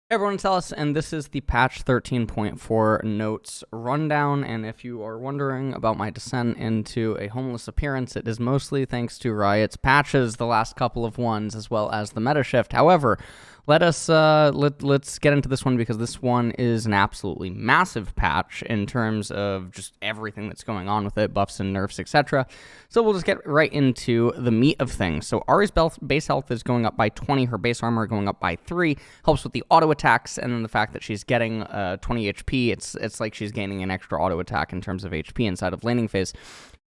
Everyone, tell us, and this is the patch 13.4 notes rundown. And if you are wondering about my descent into a homeless appearance, it is mostly thanks to Riot's patches, the last couple of ones, as well as the meta shift. However, let's get into this one because this one is an absolutely massive patch in terms of just everything that's going on with it, buffs and nerfs, etc. So we'll just get right into the meat of things. So Ahri's base health is going up by 20, her base armor going up by 3, helps with the auto attacks, and then the fact that she's getting 20 HP, it's like she's gaining an extra auto attack in terms of HP inside of laning phase.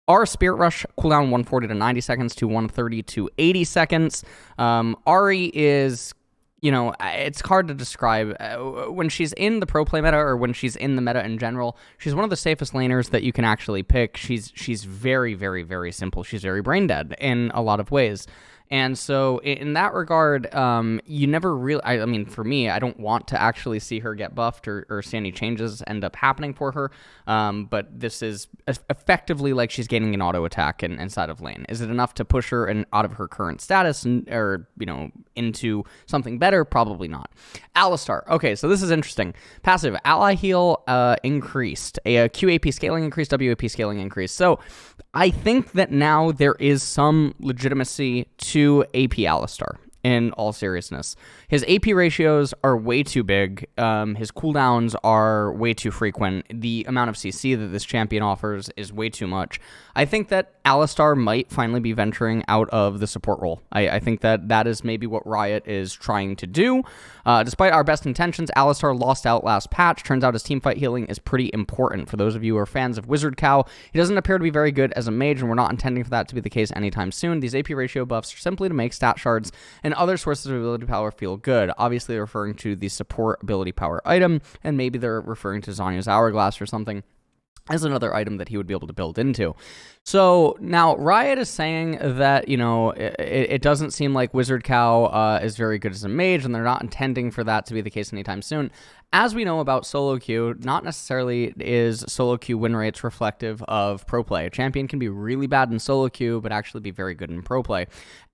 Our Spirit Rush cooldown 140 to 90 seconds to 130 to 80 seconds. Ahri is, it's hard to describe. When she's in the pro play meta or when she's in the meta in general, she's one of the safest laners that you can actually pick. She's very, very, very simple. She's very brain dead in a lot of ways. And so in that regard, you never really, I mean, for me, I don't want to actually see her get buffed or see any changes end up happening for her. But this is effectively like she's gaining an auto attack inside of lane. Is it enough to push her out of her current status or into something better? Probably not. Alistar. Okay, so this is interesting. Passive ally heal increased. A QAP scaling increased, WAP scaling increased. So I think that now there is some legitimacy to AP Alistar, in all seriousness. His AP ratios are way too big. His cooldowns are way too frequent. The amount of CC that this champion offers is way too much. I think that Alistar might finally be venturing out of the support role. I think that is maybe what Riot is trying to do. Despite our best intentions, Alistar lost out last patch. Turns out his teamfight healing is pretty important. For those of you who are fans of Wizard Cow, he doesn't appear to be very good as a mage, and we're not intending for that to be the case anytime soon. These AP ratio buffs are simply to make stat shards and other sources of ability power feel good. Obviously, they're referring to the support ability power item, and maybe they're referring to Zhonya's Hourglass or something as another item that he would be able to build into. So now Riot is saying that, it doesn't seem like Wizard Cow is very good as a mage, and they're not intending for that to be the case anytime soon. As we know about solo queue, not necessarily is solo queue win rates reflective of pro play. A champion can be really bad in solo queue, but actually be very good in pro play.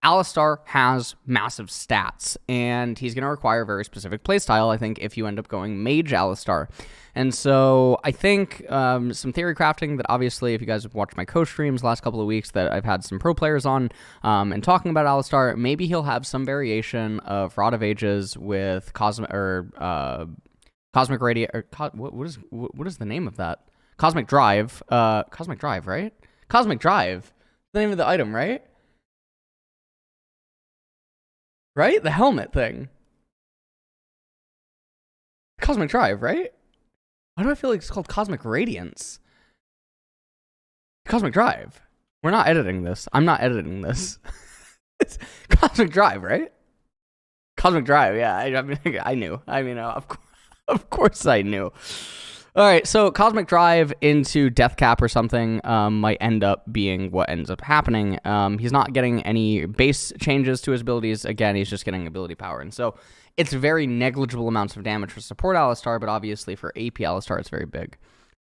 Alistar has massive stats, and he's going to require a very specific playstyle, I think, if you end up going mage Alistar. And so I think some theory crafting that obviously, if you guys have watched my co-streams last couple of weeks that I've had some pro players on and talking about Alistar, maybe he'll have some variation of Rod of Ages with Cosmic Radio, or what is the name of that? Cosmic Drive. Cosmic Drive, right? Cosmic Drive. The name of the item, right? Right? The helmet thing. Cosmic Drive, right? Why do I feel like it's called Cosmic Radiance? Cosmic Drive. We're not editing this. I'm not editing this. It's Cosmic Drive, right? Cosmic Drive, yeah. I knew. Of course I knew. All right, so Cosmic Drive into Death Cap or something might end up being what ends up happening. He's not getting any base changes to his abilities. Again, he's just getting ability power. And so it's very negligible amounts of damage for support Alistar, but obviously for AP Alistar, it's very big.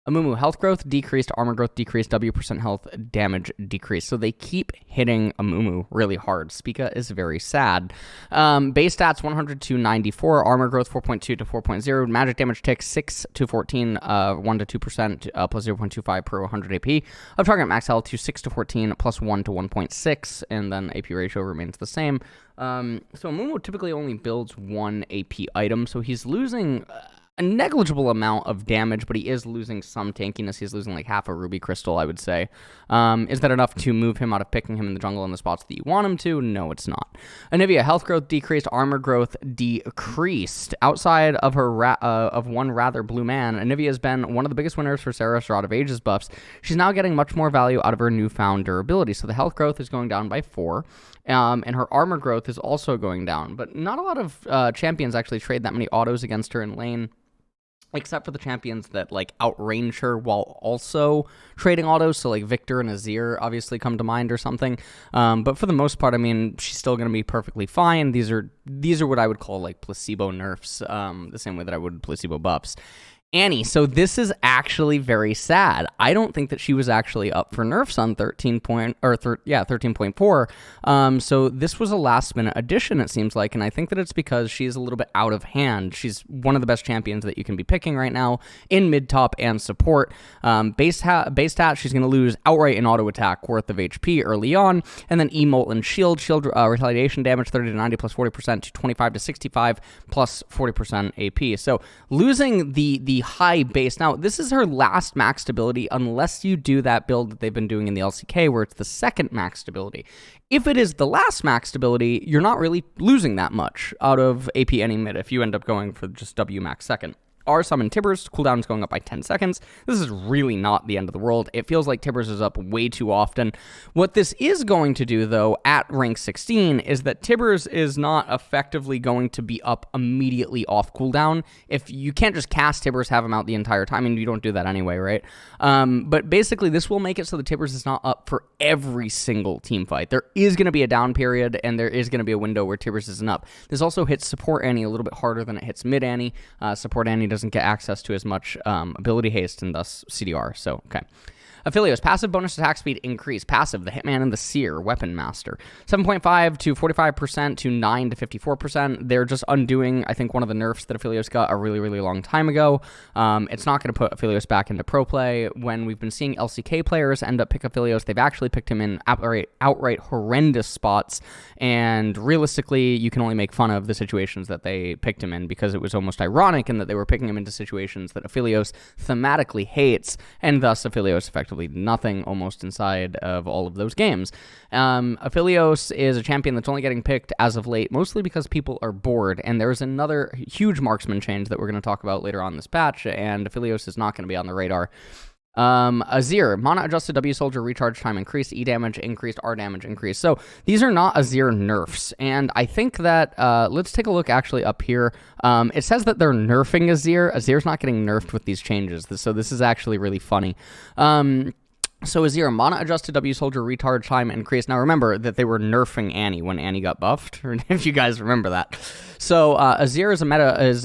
Amumu, health growth decreased, armor growth decreased, W% health damage decreased. So they keep hitting Amumu really hard. Spica is very sad. Base stats 100 to 94, armor growth 4.2 to 4.0, magic damage tick 6 to 14, 1 to 2%, plus 0.25 per 100 AP. Of target max health to 6 to 14, plus 1 to 1.6, and then AP ratio remains the same. So Amumu typically only builds one AP item, so he's losing a negligible amount of damage, but he is losing some tankiness. He's losing like half a ruby crystal, I would say. Is that enough to move him out of picking him in the jungle in the spots that you want him to? No, it's not. Anivia, health growth decreased, armor growth decreased. Outside of her of one rather blue man, Anivia has been one of the biggest winners for Sarah's Rod of Ages buffs. She's now getting much more value out of her newfound durability. So the health growth is going down by 4. And her armor growth is also going down. But not a lot of champions actually trade that many autos against her in lane, except for the champions that like outrange her while also trading autos. So like Victor and Azir obviously come to mind or something. But for the most part, I mean, she's still going to be perfectly fine. These are what I would call like placebo nerfs, the same way that I would placebo buffs. Annie. So this is actually very sad. I don't think that she was actually up for nerfs on 13.4. So this was a last minute addition, it seems like, and I think that it's because she's a little bit out of hand. She's one of the best champions that you can be picking right now in mid, top, and support. Base stat, she's going to lose outright and auto attack worth of HP early on, and then emote and shield retaliation damage 30 to 90 plus 40% to 25 to 65 plus 40% AP. So losing the high base. Now, this is her last max stability unless you do that build that they've been doing in the LCK where it's the second max stability. If it is the last max stability, you're not really losing that much out of AP any mid if you end up going for just W max second. R summon Tibbers, cooldown is going up by 10 seconds. This is really not the end of the world. It feels like Tibbers is up way too often. What this is going to do, though, at rank 16, is that Tibbers is not effectively going to be up immediately off cooldown. If you can't just cast Tibbers, have him out the entire time, and you don't do that anyway, right? But basically, this will make it so that Tibbers is not up for every single team fight. There is going to be a down period, and there is going to be a window where Tibbers isn't up. This also hits support Annie a little bit harder than it hits mid Annie. Support Annie doesn't get access to as much ability haste and thus CDR. So, okay. Aphelios, passive bonus attack speed increase. Passive, the Hitman and the Seer, Weapon Master. 7.5 to 45% to 9 to 54%. They're just undoing, I think, one of the nerfs that Aphelios got a really, really long time ago. It's not going to put Aphelios back into pro play. When we've been seeing LCK players end up pick Aphelios, they've actually picked him in outright horrendous spots. And realistically, you can only make fun of the situations that they picked him in because it was almost ironic in that they were picking him into situations that Aphelios thematically hates, and thus Aphelios effectively nothing almost inside of all of those games. Aphelios is a champion that's only getting picked as of late, mostly because people are bored, and there's another huge marksman change that we're going to talk about later on this patch, and Aphelios is not going to be on the radar. Azir, mana adjusted W soldier recharge time increased, E damage increased, R damage increased. So these are not Azir nerfs, and I think that, let's take a look actually up here. It says that they're nerfing Azir. Azir's not getting nerfed with these changes, so this is actually really funny. So Azir, mana adjusted W soldier recharge time increased. Now remember that they were nerfing Annie when Annie got buffed, if you guys remember that. So Azir is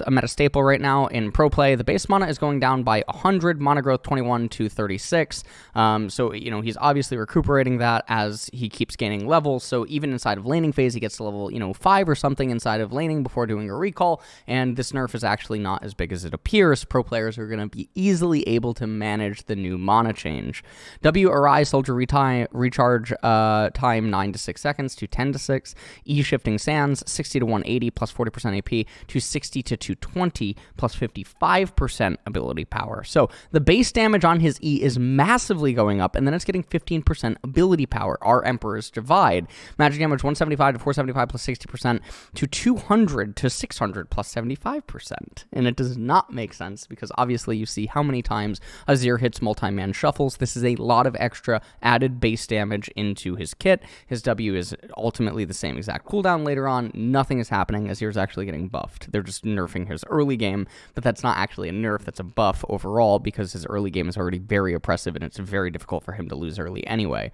a meta staple right now in pro play. The base mana is going down by 100, mana growth 21 to 36. So he's obviously recuperating that as he keeps gaining levels. So even inside of laning phase, he gets to level 5 or something inside of laning before doing a recall. And this nerf is actually not as big as it appears. Pro players are going to be easily able to manage the new mana change. W Arise soldier recharge time 9 to 6 seconds to 10 to 6. E shifting sands 60 to 180 plus 40% AP to 60 to 220 plus 55% ability power. So the base damage on his E is massively going up, and then it's getting 15% ability power. Our Emperor's Divide. Magic damage 175 to 475 plus 60% to 200 to 600 plus 75%. And it does not make sense because obviously you see how many times Azir hits multi-man shuffles. This is a lot of extra added base damage into his kit. His W is ultimately the same exact cooldown later on. Nothing is happening. Azir's actually getting buffed. They're just nerfing his early game, but that's not actually a nerf. That's a buff overall because his early game is already very oppressive and it's very difficult for him to lose early anyway.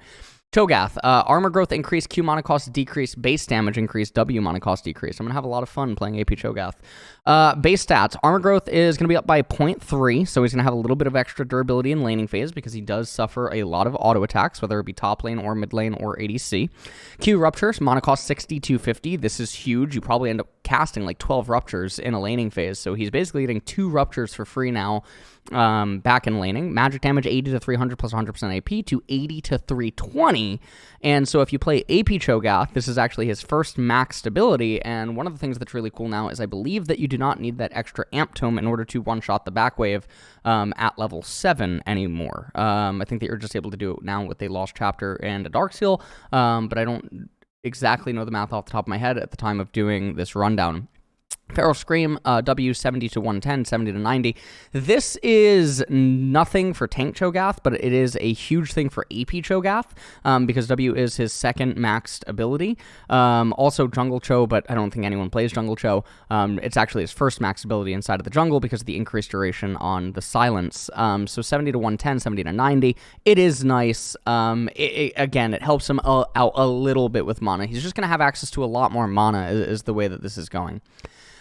Cho'Gath, armor growth increased, Q mana cost decreased, base damage increased, W mana cost decreased. I'm going to have a lot of fun playing AP Cho'Gath. Base stats, armor growth is going to be up by 0.3, so he's going to have a little bit of extra durability in laning phase because he does suffer a lot of auto attacks, whether it be top lane or mid lane or ADC. Q ruptures, mana cost 60 to 50. This is huge. You probably end up casting like 12 ruptures in a laning phase, so he's basically getting 2 ruptures for free now. Back in laning. Magic damage 80 to 300 plus 100% AP to 80 to 320. And so if you play AP Cho'Gath, this is actually his first max stability. And one of the things that's really cool now is I believe that you do not need that extra amp tome in order to one-shot the back wave at level 7 anymore. I think that you're just able to do it now with a Lost Chapter and a Dark Seal, but I don't exactly know the math off the top of my head at the time of doing this rundown. Feral Scream, W 70 to 110, 70 to 90. This is nothing for tank Cho'Gath, but it is a huge thing for AP Cho'Gath because W is his second maxed ability. Also Jungle Cho, but I don't think anyone plays Jungle Cho. It's actually his first maxed ability inside of the jungle because of the increased duration on the silence. So 70 to 110, 70 to 90. It is nice. Again, it helps him out a little bit with mana. He's just going to have access to a lot more mana is the way that this is going.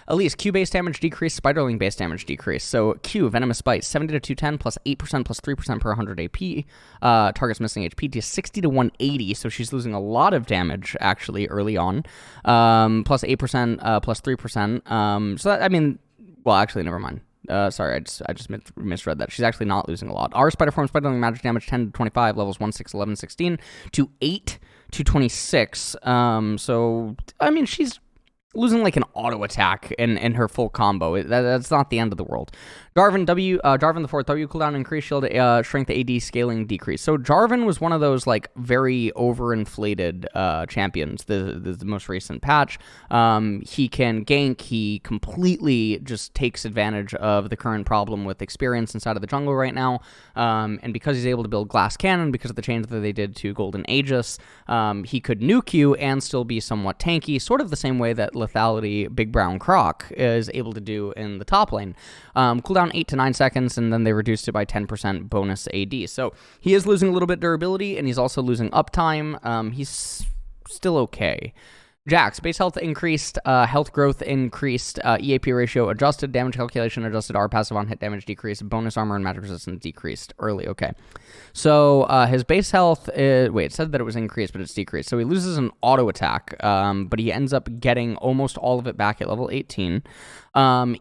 Elise, Q base damage decrease, Spiderling base damage decrease. So Q, Venomous Bite, 70 to 210 plus 8% plus 3% per 100 AP. Target's missing HP to 60 to 180, so she's losing a lot of damage, actually, early on. Plus 8%, plus 3%. So that, I mean, well, actually, never mind. Sorry, I just misread that. She's actually not losing a lot. Our Spider Form, Spiderling magic damage 10 to 25, levels 1, 6, 11, 16, to 8 to 26. So, I mean, she's losing like an auto attack in her full combo. That's not the end of the world. Jarvan Jarvan the 4th W cooldown increase, shield strength AD scaling decrease. So Jarvan was one of those like very overinflated champions. The most recent patch. He can gank. He completely just takes advantage of the current problem with experience inside of the jungle right now. And because he's able to build glass cannon, because of the change that they did to Golden Aegis, he could nuke you and still be somewhat tanky, sort of the same way that Lethality Big Brown Croc is able to do in the top lane. Cooldown 8 to 9 seconds, and then they reduced it by 10% bonus AD. So he is losing a little bit durability, and he's also losing uptime. He's still okay. Jax, base health increased, health growth increased, EAP ratio adjusted, damage calculation adjusted, R passive on hit damage decreased, bonus armor and magic resistance decreased early. Okay. So his base health is, wait, it said that it was increased, but it's decreased. So he loses an auto attack, but he ends up getting almost all of it back at level 18.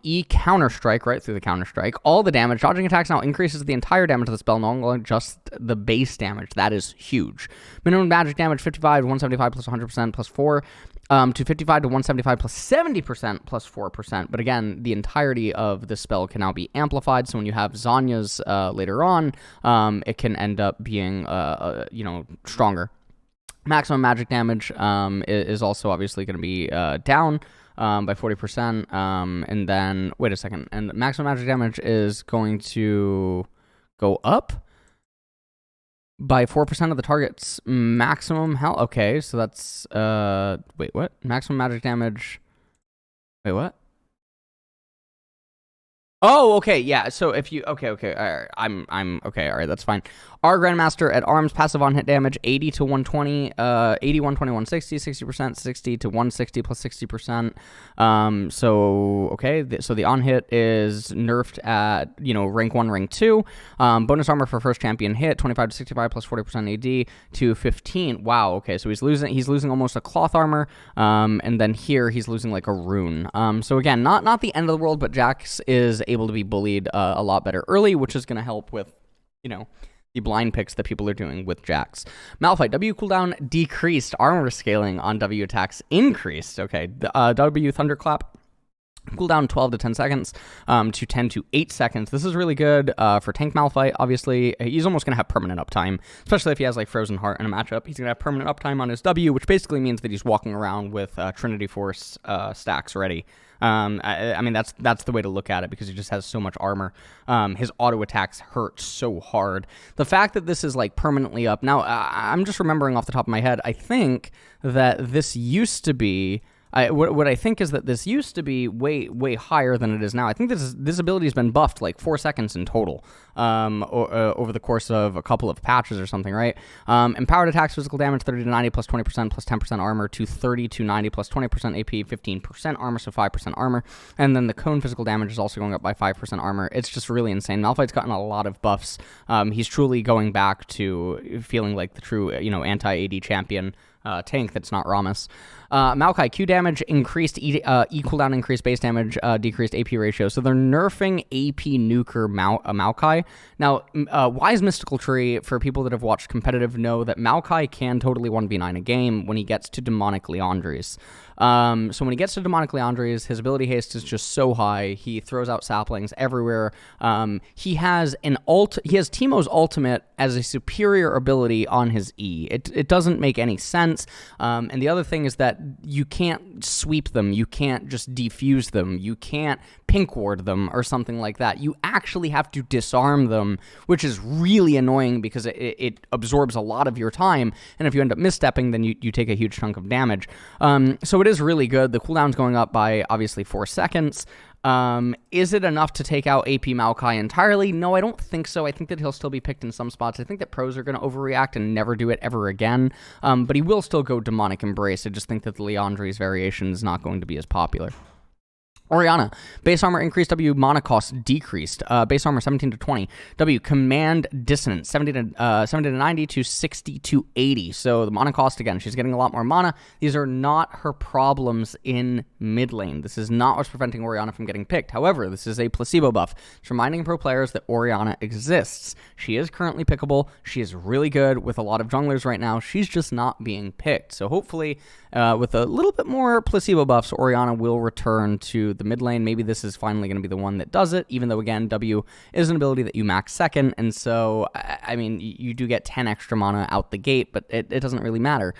E counter strike right through the counter strike. All the damage, dodging attacks now increases the entire damage of the spell, no longer just the base damage. That is huge. Minimum magic damage 55 to 175 plus 100% plus 4. To 55 to 175 plus 70% plus 4%. But again, the entirety of the spell can now be amplified. So when you have Zanya's later on, it can end up being, stronger. Maximum magic damage is also obviously going to be down by 40%. And then, wait a second. And maximum magic damage is going to go up by 4% of the target's maximum health. Okay, so that's, wait, what? Maximum magic damage. Wait, what? Oh, okay, yeah. So if you okay, all right, I'm okay, all right, that's fine. Our Grandmaster at arms, passive on hit damage 80 to 120, 80, 120, 160, 60%, 60 to 160 plus 60%. So okay, so the on hit is nerfed at rank 1, rank 2. Bonus armor for first champion hit 25 to 65 plus 40% AD to 15. Wow, okay, so he's losing almost a cloth armor, and then here he's losing like a rune. So again, not the end of the world, but Jax is able to be bullied a lot better early, which is going to help with, the blind picks that people are doing with Jax. Malphite, W cooldown decreased, armor scaling on W attacks increased. Okay, W Thunderclap, cooldown 12 to 10 seconds to 10 to 8 seconds. This is really good for tank Malphite. Obviously, he's almost going to have permanent uptime, especially if he has like Frozen Heart in a matchup. He's going to have permanent uptime on his W, which basically means that he's walking around with Trinity Force stacks ready. I mean, that's the way to look at it because he just has so much armor. His auto attacks hurt so hard. The fact that this is like permanently up. Now, I'm just remembering off the top of my head, I think that this used to be... what I think is that this used to be way higher than it is now. I think this ability has been buffed like 4 seconds in total over the course of a couple of patches or something, right? Empowered attacks, physical damage 30 to 90 plus 20% plus 10% armor to 30 to 90 plus 20% AP, 15% armor, so 5% armor. And then the cone physical damage is also going up by 5% armor. It's just really insane. Malphite's gotten a lot of buffs. He's truly going back to feeling like the true anti-AD champion. Tank that's not Ramus. Maokai, Q damage increased, E cooldown increased, base damage decreased, AP ratio. So they're nerfing AP nuker Maokai. Now, Wise Mystical Tree, for people that have watched competitive, know that Maokai can totally 1v9 a game when he gets to Demonic Leandries. So when he gets to Demonic Leandries, his ability haste is just so high. He throws out saplings everywhere. He has Teemo's ultimate as a superior ability on his E. It doesn't make any sense. And the other thing is that you can't sweep them. You can't just defuse them. You can't pink ward them or something like that. You actually have to disarm them, which is really annoying because it absorbs a lot of your time. And if you end up misstepping, then you take a huge chunk of damage. So it is really good. The cooldown's going up by obviously 4 seconds. Is it enough to take out AP Maokai entirely? No, I don't think so. I think that he'll still be picked in some spots. I think that pros are going to overreact and never do it ever again. But he will still go Demonic Embrace. I just think that the Leandri's variation is not going to be as popular. Orianna, base armor increased, W mana cost decreased. Base armor 17 to 20. W command dissonance 70 to 90 to 60 to 80. So the mana cost, again, she's getting a lot more mana. These are not her problems in mid lane. This is not what's preventing Orianna from getting picked. However, this is a placebo buff. It's reminding pro players that Orianna exists. She is currently pickable. She is really good with a lot of junglers right now. She's just not being picked. So hopefully, with a little bit more placebo buffs, Orianna will return to the mid lane. Maybe this is finally going to be the one that does it, even though, again, W is an ability that you max second, and so, I mean, you do get 10 extra mana out the gate, but it doesn't really matter.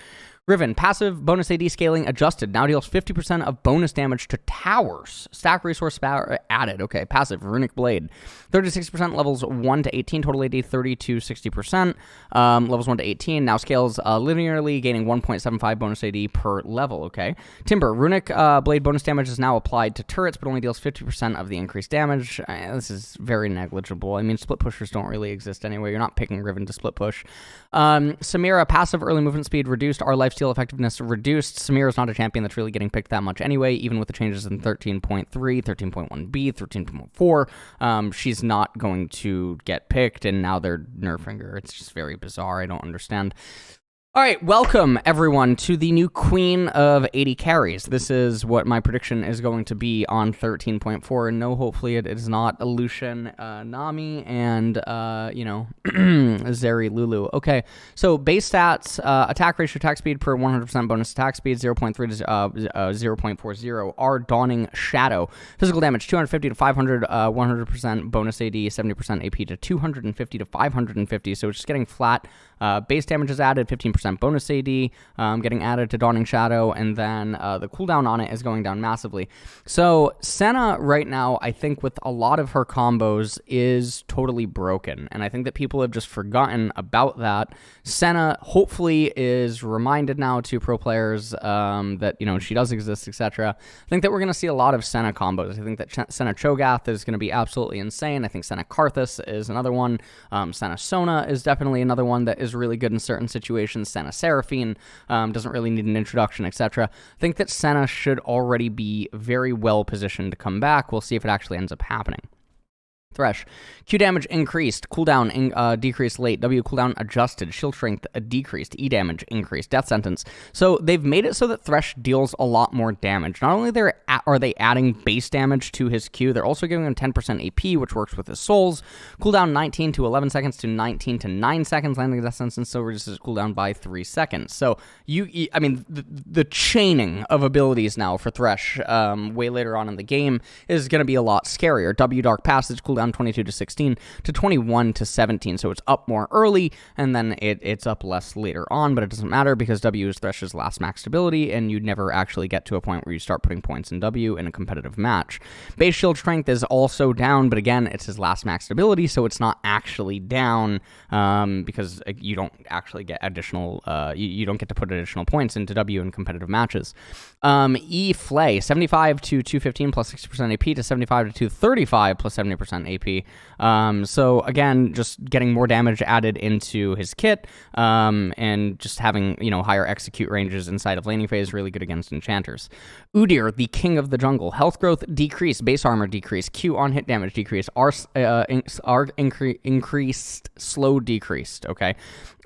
Riven, passive bonus AD scaling adjusted. Now deals 50% of bonus damage to towers. Stack resource added. Okay, passive, Runic Blade. 36% levels 1 to 18. Total AD 30 to 60%. Levels 1 to 18. Now scales linearly, gaining 1.75 bonus AD per level. Okay. Timber, Runic Blade bonus damage is now applied to turrets, but only deals 50% of the increased damage. This is very negligible. I mean, split pushers don't really exist anyway. You're not picking Riven to split push. Samira, passive early movement speed reduced. Our lifesteal effectiveness reduced. Samira is not a champion that's really getting picked that much anyway, even with the changes in 13.3, 13.1b, 13.4. She's not going to get picked, and now they're nerfing her. It's just very bizarre. I don't understand. All right, welcome, everyone, to the new Queen of 80 Carries. This is what my prediction is going to be on 13.4, and no, hopefully it is not Lucian, Nami, and, Zeri Lulu. Okay, so base stats, attack ratio, attack speed per 100% bonus attack speed, 0.3 to 0.40, are Dawning Shadow. Physical damage, 250 to 500, 100% bonus AD, 70% AP to 250 to 550, so it's just getting flat. Base damage is added, 15% bonus AD, getting added to Dawning Shadow, and then the cooldown on it is going down massively. So Senna right now, I think with a lot of her combos, is totally broken, and I think that people have just forgotten about that. Senna hopefully is reminded now to pro players that, she does exist, etc. I think that we're going to see a lot of Senna combos. I think that Senna Cho'Gath is going to be absolutely insane. I think Senna Karthus is another one. Senna Sona is definitely another one that is really good in certain situations. Senna Seraphine doesn't really need an introduction, etc. I think that Senna should already be very well positioned to come back. We'll see if it actually ends up happening. Thresh. Q damage increased. Cooldown decreased late. W cooldown adjusted. Shield strength decreased. E damage increased. Death sentence. So they've made it so that Thresh deals a lot more damage. Not only are they adding base damage to his Q, they're also giving him 10% AP, which works with his souls. Cooldown 19 to 11 seconds to 19 to 9 seconds. Landing death sentence still reduces cooldown by 3 seconds. So the chaining of abilities now for Thresh way later on in the game is going to be a lot scarier. W Dark Passage cooldown 22 to 16 to 21 to 17, so it's up more early, and then it's up less later on, but it doesn't matter because W is Thresh's last maxed ability, and you never actually get to a point where you start putting points in W in a competitive match. Base shield strength is also down, but again, it's his last maxed ability, so it's not actually down because you don't actually get additional, you don't get to put additional points into W in competitive matches. E Flay, 75 to 215 plus 60% AP to 75 to 235 plus 70% AP. So again, just getting more damage added into his kit, and just having, higher execute ranges inside of laning phase, really good against enchanters. Udyr, the king of the jungle. Health growth decreased, base armor decreased, Q on hit damage decreased, R increased, slow decreased, okay?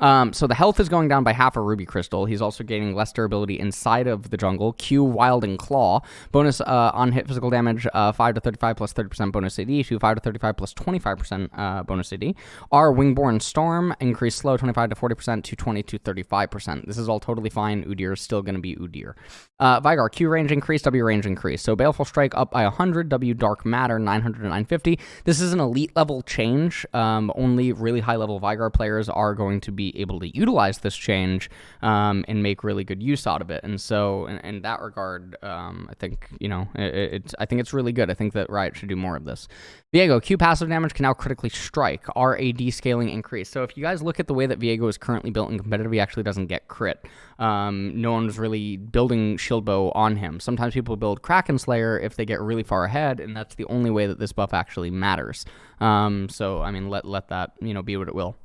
So the health is going down by half a ruby crystal. He's also gaining less durability inside of the jungle. Q, wild and claw. Bonus on hit physical damage, 5 to 35 plus 30% bonus AD to 5 to 35 plus 25% bonus AD. R, wingborne storm, increased slow 25 to 40% to 20 to 35%. This is all totally fine. Udyr is still going to be Udyr. Veigar, Q range increased, W range increased. So Baleful Strike up by 100, W Dark Matter 900 to 950. This is an elite level change. Only really high level Veigar players are going to be able to utilize this change and make really good use out of it. And so in that regard, I think, I think it's really good. I think that Riot should do more of this. Viego, Q passive damage can now critically strike. RAD scaling increase. So if you guys look at the way that Viego is currently built in competitive, he actually doesn't get crit. No one's really building shield bow on him. Sometimes people build Kraken Slayer if they get really far ahead, and that's the only way that this buff actually matters. So, let that, be what it will.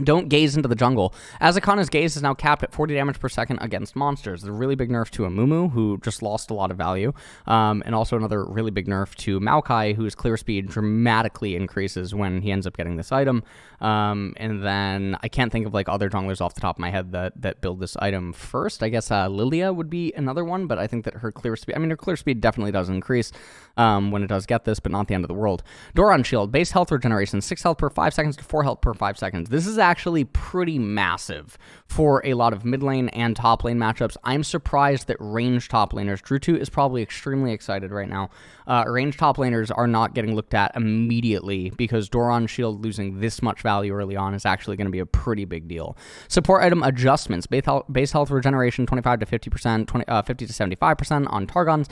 Don't gaze into the jungle. Azakana's gaze is now capped at 40 damage per second against monsters. There's a really big nerf to Amumu, who just lost a lot of value, and also another really big nerf to Maokai, whose clear speed dramatically increases when he ends up getting this item. And then I can't think of like other junglers off the top of my head that build this item first. I guess Lilia would be another one, but I think that her clear speed, her clear speed definitely does increase when it does get this, but not the end of the world. Doran Shield, base health regeneration, 6 health per 5 seconds to 4 health per 5 seconds. This is actually pretty massive for a lot of mid lane and top lane matchups. I'm surprised that range top laners, Drew2 is probably extremely excited right now. Range top laners are not getting looked at immediately because Doran Shield losing this much value early on is actually going to be a pretty big deal. Support item adjustments, base health regeneration 25 to 50%, 50 to 75% on Targons,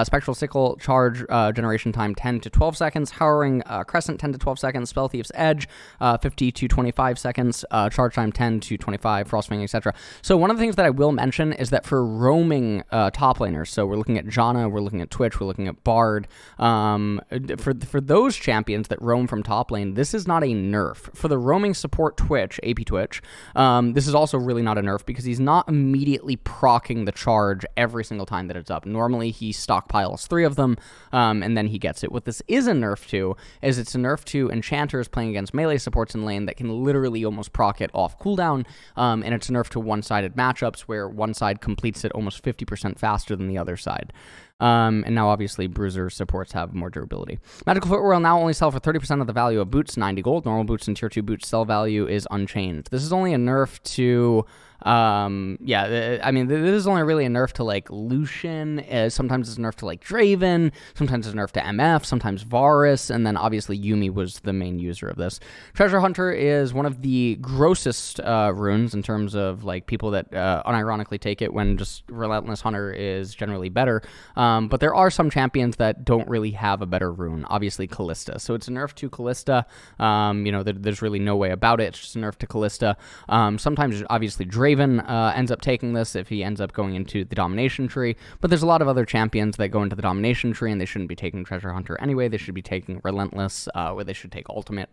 Spectral Sickle charge generation time 10 to 12 seconds, Howering Crescent 10 to 12 seconds, Spell Thief's Edge 50 to 25 seconds, charge time 10 to 25, Frostwing, etc. So one of the things that I will mention is that for roaming top laners, so we're looking at Janna, we're looking at Twitch, we're looking at Bard, for those champions that roam from top lane, this is not a nerf. For the roaming support Twitch, AP Twitch, this is also really not a nerf because he's not immediately proccing the charge every single time that it's up. Normally he stockpiles 3 of them, and then he gets it. What this is a nerf to is it's a nerf to enchanters playing against melee supports in lane that can literally almost proc it off cooldown, and it's a nerf to one-sided matchups where one side completes it almost 50% faster than the other side. And now, obviously, Bruiser supports have more durability. Magical Footwear will now only sell for 30% of the value of boots, 90 gold. Normal boots and Tier 2 boots sell value is unchanged. This is only a nerf to... this is only really a nerf to, like, Lucian. Sometimes it's a nerf to, like, Draven. Sometimes it's a nerf to MF. Sometimes Varus. And then, obviously, Yuumi was the main user of this. Treasure Hunter is one of the grossest runes in terms of, like, people that unironically take it when just Relentless Hunter is generally better. But there are some champions that don't really have a better rune. Obviously, Callista. So it's a nerf to Callista. There's really no way about it. It's just a nerf to Callista. Sometimes, obviously, Draven ends up taking this if he ends up going into the domination tree, but there's a lot of other champions that go into the domination tree and they shouldn't be taking Treasure Hunter anyway. They should be taking Relentless, or they should take Ultimate.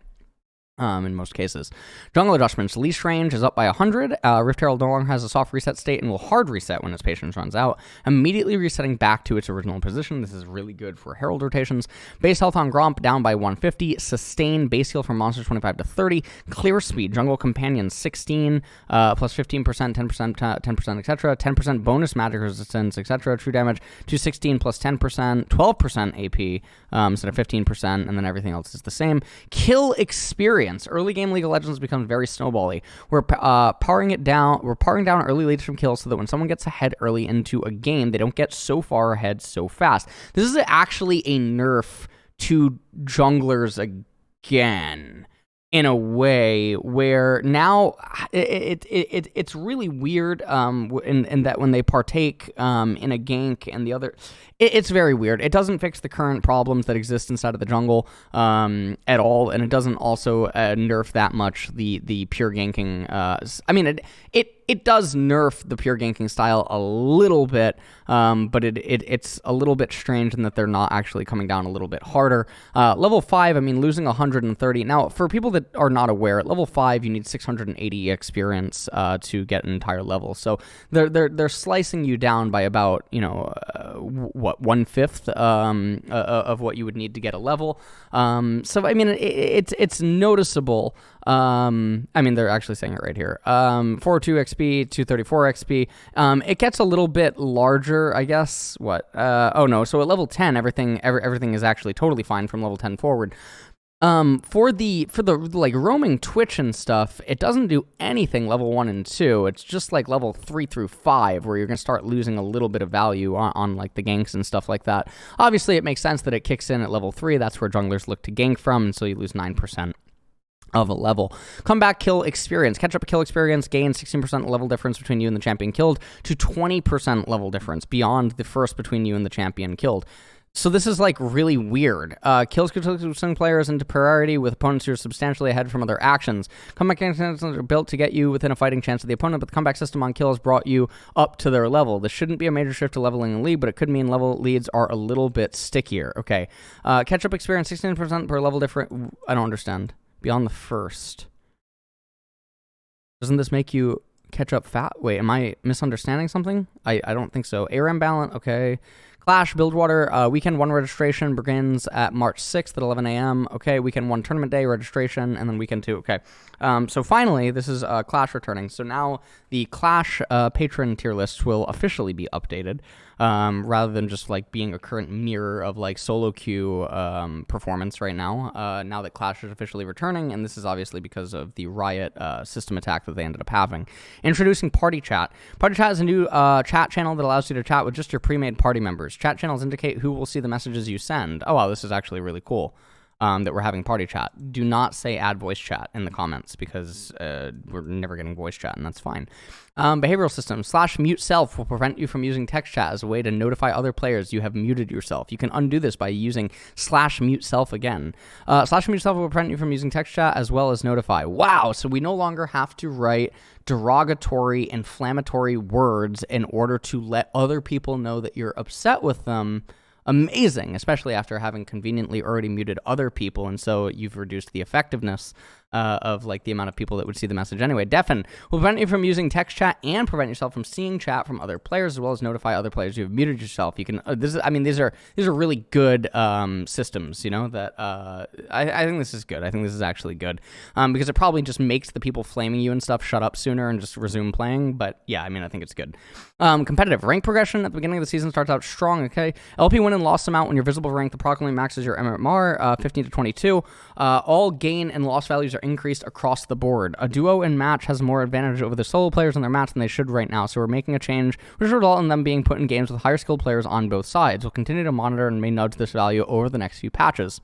In most cases. Jungle adjustments. Leash range is up by 100. Rift Herald no longer has a soft reset state and will hard reset when its patience runs out, immediately resetting back to its original position. This is really good for Herald rotations. Base health on Gromp down by 150. Sustain base heal for monsters 25 to 30. Clear speed. Jungle companion 16 plus 15%, 10%, 10%, etc. 10% bonus magic resistance, etc. True damage to 16 plus 10%, 12% AP instead of 15%, and then everything else is the same. Kill experience. Early game League of Legends becomes very snowbally. We're powering down early leads from kills so that when someone gets ahead early into a game, they don't get so far ahead so fast. This is actually a nerf to junglers again, in a way where now it's really weird in that when they partake in a gank and the other... It's very weird. It doesn't fix the current problems that exist inside of the jungle at all, and it doesn't also nerf that much the pure ganking. It does nerf the pure ganking style a little bit, but it's a little bit strange in that they're not actually coming down a little bit harder. Level 5, losing 130. Now, for people that are not aware, at level 5 you need 680 experience to get an entire level. So they're slicing you down by about 1/5 of what you would need to get a level. It's noticeable. They're actually saying it right here. 402 XP, 234 XP. It gets a little bit larger, I guess. What? So at level 10, everything is actually totally fine from level 10 forward. For the like roaming Twitch and stuff, it doesn't do anything level 1 and 2. It's just like level 3 through 5 where you're going to start losing a little bit of value on like the ganks and stuff like that. Obviously, it makes sense that it kicks in at level 3. That's where junglers look to gank from, and so you lose 9% of a level. Comeback kill experience. Catch up kill experience, gain 16% level difference between you and the champion killed to 20% level difference beyond the first between you and the champion killed. So this is like really weird. Kills could swing players into priority with opponents who are substantially ahead from other actions. Comeback actions are built to get you within a fighting chance of the opponent, but the comeback system on kills brought you up to their level. This shouldn't be a major shift to leveling in league, but it could mean level leads are a little bit stickier. Okay. Catch up experience 16% per level different. I don't understand. Beyond the first. Doesn't this make you catch up fat? Wait, am I misunderstanding something? I don't think so. ARAM balance, okay. Clash, Buildwater, Weekend 1 registration begins at March 6th at 11 a.m. Okay, Weekend 1 tournament day registration, and then Weekend 2, okay. So finally, this is Clash returning. So now the Clash patron tier list will officially be updated, rather than just like being a current mirror of like solo queue performance right now, now that Clash is officially returning, and this is obviously because of the Riot system attack that they ended up having. Introducing Party Chat. Party Chat is a new chat channel that allows you to chat with just your pre-made party members. Chat channels indicate who will see the messages you send. Oh wow, this is actually really cool. That we're having party chat. Do not say add voice chat in the comments because we're never getting voice chat, and that's fine. Behavioral system /mute self will prevent you from using text chat as a way to notify other players you have muted yourself. You can undo this by using /mute self again. /mute self will prevent you from using text chat as well as notify. Wow, so we no longer have to write derogatory, inflammatory words in order to let other people know that you're upset with them. Amazing, especially after having conveniently already muted other people, and so you've reduced the effectiveness of like the amount of people that would see the message anyway. Deafen will prevent you from using text chat and prevent yourself from seeing chat from other players, as well as notify other players you have muted yourself. You can. These are really good systems. You know that I think this is good. I think this is actually good because it probably just makes the people flaming you and stuff shut up sooner and just resume playing. But yeah, I mean, I think it's good. Competitive rank progression at the beginning of the season starts out strong. Okay, LP win and loss amount when your visible rank approximately maxes your MMR 15 to 22. All gain and loss values are increased across the board. A duo in match has more advantage over the solo players in their match than they should right now, so we're making a change which will result in them being put in games with higher skilled players on both sides. We'll continue to monitor and may nudge this value over the next few patches.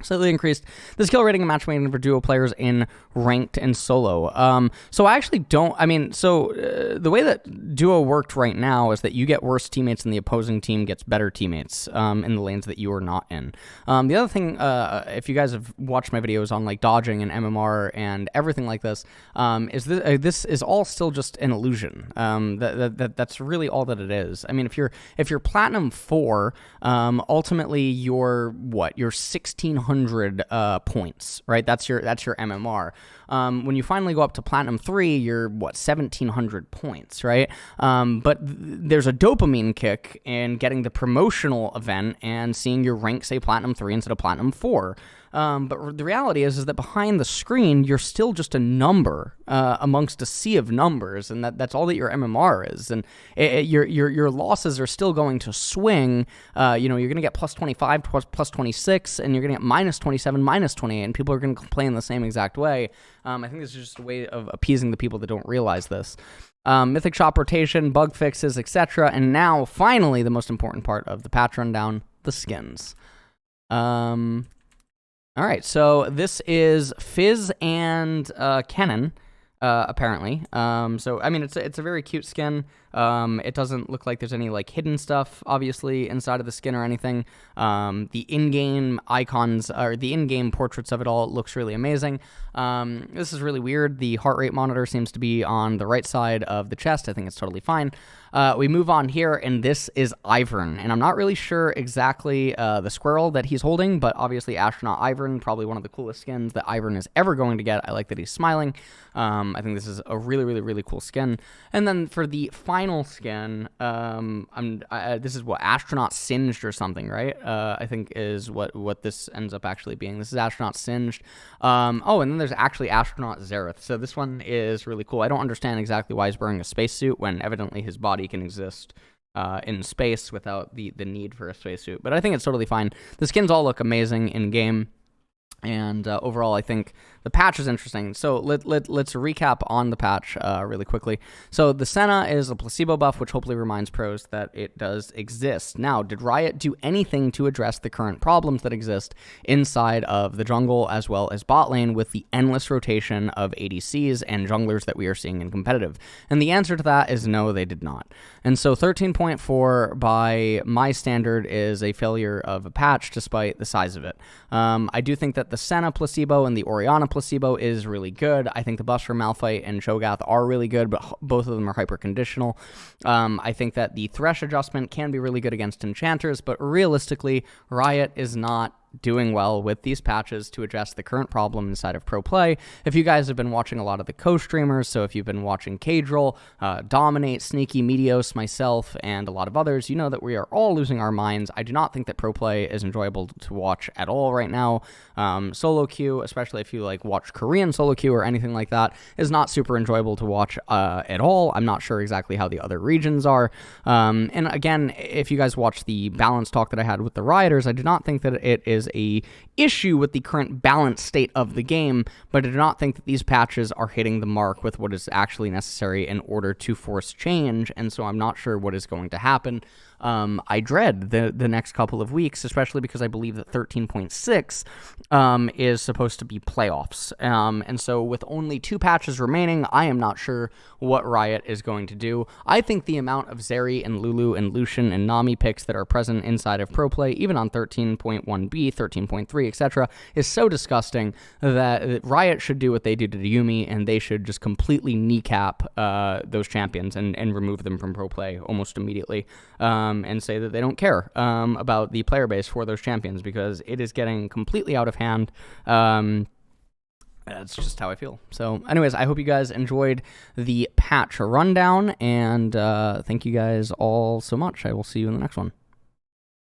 Slightly increased the skill rating and matchmaking for duo players in ranked and solo. So I actually don't, the way that duo worked right now is that you get worse teammates and the opposing team gets better teammates in the lanes that you are not in. The other thing, if you guys have watched my videos on like dodging and MMR and everything like this, is this is all still just an illusion. That's really all that it is. I mean, if you're Platinum 4, ultimately you're 1600 points, right? That's your MMR. When you finally go up to Platinum 3, you're 1700 points, right? But there's a dopamine kick in getting the promotional event and seeing your rank say Platinum 3 instead of Platinum 4. But the reality is that behind the screen, you're still just a number amongst a sea of numbers, and that's all that your MMR is. And your losses are still going to swing. You're going to get plus 25, plus 26, and you're going to get minus 27, minus 28, and people are going to complain the same exact way. I think this is just a way of appeasing the people that don't realize this. Mythic shop rotation, bug fixes, etc. And now, finally, the most important part of the patch rundown, the skins. All right, so this is Fizz and Kennen, apparently. So, I mean, it's a very cute skin. It doesn't look like there's any, like, hidden stuff, obviously, inside of the skin or anything. The in-game icons, or the in-game portraits of it all looks really amazing. This is really weird. The heart rate monitor seems to be on the right side of the chest. I think it's totally fine. We move on here, and this is Ivern, and I'm not really sure exactly the squirrel that he's holding, but obviously Astronaut Ivern, probably one of the coolest skins that Ivern is ever going to get. I like that he's smiling. I think this is a really, really, really cool skin. And then for the final skin, this is what, Astronaut Singed or something, right? I think is what this ends up actually being. This is Astronaut Singed. And then there's actually Astronaut Xerath. So this one is really cool. I don't understand exactly why he's wearing a spacesuit when evidently his body can exist in space without the need for a spacesuit. But I think it's totally fine. The skins all look amazing in game. And overall, I think the patch is interesting. So let's recap on the patch really quickly. So the Senna is a placebo buff, which hopefully reminds pros that it does exist. Now, did Riot do anything to address the current problems that exist inside of the jungle as well as bot lane with the endless rotation of ADCs and junglers that we are seeing in competitive? And the answer to that is no, they did not. And so 13.4 by my standard is a failure of a patch despite the size of it. I do think that the Senna placebo and the Orianna placebo is really good. I think the buffs for Malphite and Cho'Gath are really good, but both of them are hyper-conditional. I think that the Thresh adjustment can be really good against enchanters, but realistically, Riot is not doing well with these patches to address the current problem inside of pro play. If you guys have been watching a lot of the co-streamers, so if you've been watching Cadril, Dominate, Sneaky, Meteos, myself, and a lot of others, you know that we are all losing our minds. I do not think that pro play is enjoyable to watch at all right now. Solo queue, especially if you like watch Korean solo queue or anything like that, is not super enjoyable to watch at all. I'm not sure exactly how the other regions are. And again, if you guys watch the balance talk that I had with the rioters, I do not think that it is a issue with the current balance state of the game, but I do not think that these patches are hitting the mark with what is actually necessary in order to force change, and so I'm not sure what is going to happen. I dread the next couple of weeks, especially because I believe that 13.6 is supposed to be playoffs. And so with only 2 patches remaining, I am not sure what Riot is going to do. I think the amount of Zeri and Lulu and Lucian and Nami picks that are present inside of Pro Play, even on 13.1b, 13.3, etc., is so disgusting that Riot should do what they do to Yumi, and they should just completely kneecap those champions and remove them from Pro Play almost immediately. And say that they don't care about the player base for those champions, because it is getting completely out of hand. That's just how I feel. So anyways, I hope you guys enjoyed the patch rundown, and thank you guys all so much. I will see you in the next one.